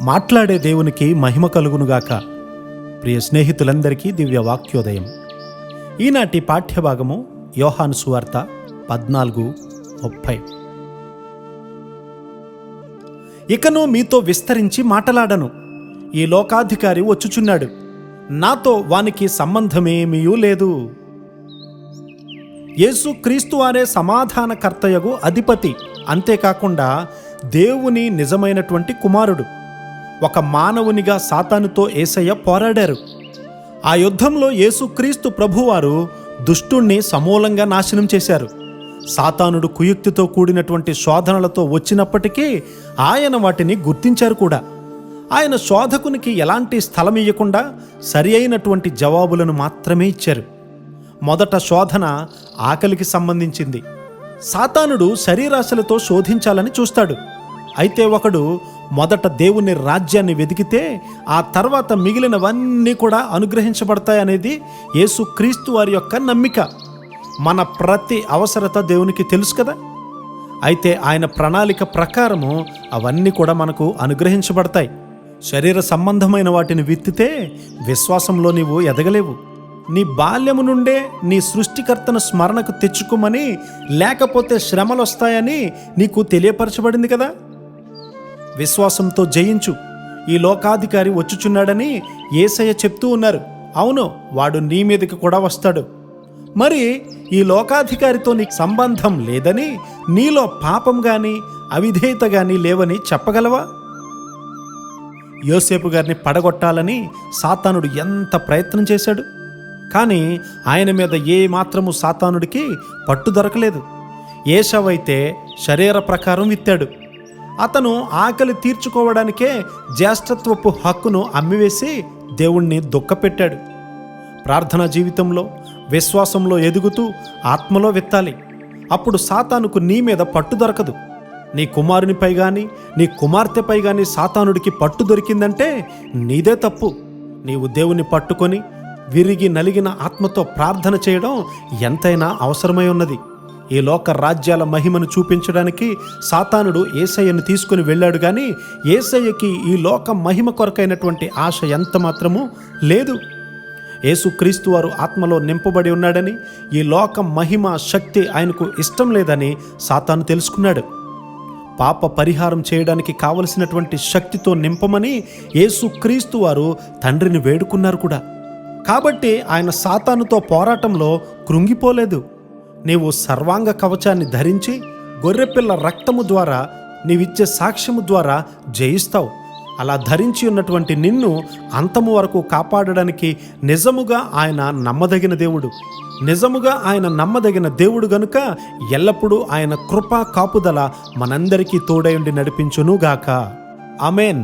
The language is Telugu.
మాట్లాడే దేవునికి మహిమ కలుగునుగాక. ప్రియ స్నేహితులందరికీ దివ్య వాక్యోదయం. ఈనాటి పాఠ్యభాగము యోహాను సువార్త 14:30. ఇకను మీతో విస్తరించి మాటలాడను, ఈ లోకాధికారి వచ్చుచున్నాడు, నాతో వానికి సంబంధమేమీయూ లేదు. యేసు క్రీస్తు వారే సమాధానకర్తయగు అధిపతి, అంతేకాకుండా దేవుని నిజమైనటువంటి కుమారుడు. ఒక మానవునిగా సాతానుతో యేసయ్య పోరాడారు. ఆ యుద్ధంలో యేసుక్రీస్తు ప్రభువారు దుష్టుణ్ణి సమూలంగా నాశనం చేశారు. సాతానుడు కుయుక్తితో కూడినటువంటి శోధనలతో వచ్చినప్పటికీ ఆయన వాటిని గుర్తించారు కూడా. ఆయన శోధకునికి ఎలాంటి స్థలం ఇవ్వకుండా సరి అయినటువంటి జవాబులను మాత్రమే ఇచ్చారు. మొదట శోధన ఆకలికి సంబంధించింది. సాతానుడు శరీరాశలతో శోధించాలని చూస్తాడు. అయితే ఒకడు మొదట దేవుని రాజ్యాన్ని వెతికితే ఆ తర్వాత మిగిలినవన్నీ కూడా అనుగ్రహించబడతాయనేది యేసుక్రీస్తు వారి యొక్క నమ్మిక. మన ప్రతి అవసరత దేవునికి తెలుసు కదా. అయితే ఆయన ప్రణాళిక ప్రకారము అవన్నీ కూడా మనకు అనుగ్రహించబడతాయి. శరీర సంబంధమైన వాటిని విత్తితే విశ్వాసంలో నీవు ఎదగలేవు. నీ బాల్యము నుండే నీ సృష్టికర్తను స్మరణకు తెచ్చుకోమని, లేకపోతే శ్రమలు వస్తాయని నీకు తెలియపరచబడింది కదా. విశ్వాసంతో జయించు, ఈ లోకాధికారి వచ్చుచున్నాడని యేసయ్య చెప్తూ ఉన్నారు. అవును, వాడు నీ మీదకి కూడా వస్తాడు. మరి ఈ లోకాధికారితో నీకు సంబంధం లేదని, నీలో పాపం కానీ అవిధేయత కానీ లేవని చెప్పగలవా? యోసేపు గారిని పడగొట్టాలని సాతానుడు ఎంత ప్రయత్నం చేశాడు, కానీ ఆయన మీద ఏ మాత్రము సాతానుడికి పట్టు దొరకలేదు. ఏశావైతే శరీర ప్రకారం విత్తాడు. అతను ఆకలి తీర్చుకోవడానికే జ్యేష్ఠత్వపు హక్కును అమ్మివేసి దేవుణ్ణి దుఃఖపెట్టాడు. ప్రార్థనా జీవితంలో విశ్వాసంలో ఎదుగుతూ ఆత్మలో విత్తాలి. అప్పుడు సాతానుకు నీ మీద పట్టు దొరకదు. నీ కుమారునిపై కానీ నీ కుమార్తెపై కానీ సాతానుడికి పట్టు దొరికిందంటే నీదే తప్పు. నీవు దేవుని పట్టుకొని విరిగి నలిగిన ఆత్మతో ప్రార్థన చేయడం ఎంతైనా అవసరమై ఉన్నది. ఈ లోక రాజ్యాల మహిమను చూపించడానికి సాతానుడు యేసయ్యను తీసుకుని వెళ్ళాడు, కానీ యేసయ్యకి ఈ లోక మహిమ కొరకైనటువంటి ఆశ ఎంత మాత్రము లేదు. యేసుక్రీస్తు వారు ఆత్మలో నింపబడి ఉన్నాడని, ఈ లోక మహిమ శక్తి ఆయనకు ఇష్టం లేదని సాతాను తెలుసుకున్నాడు. పాప పరిహారం చేయడానికి కావలసినటువంటి శక్తితో నింపమని యేసుక్రీస్తు వారు తండ్రిని వేడుకున్నారు కూడా. కాబట్టి ఆయన సాతానుతో పోరాటంలో కృంగిపోలేదు. నీవు సర్వాంగ కవచాన్ని ధరించి గొర్రెపిల్ల రక్తము ద్వారా నీవిచ్చే సాక్ష్యము ద్వారా జయిస్తావు. అలా ధరించి ఉన్నటువంటి నిన్ను అంతము వరకు కాపాడడానికి నిజముగా ఆయన నమ్మదగిన దేవుడు. నిజముగా ఆయన నమ్మదగిన దేవుడు గనుక ఎల్లప్పుడూ ఆయన కృపా కాపుదల మనందరికీ తోడై ఉండి నడిపించునుగాక. ఆమేన్.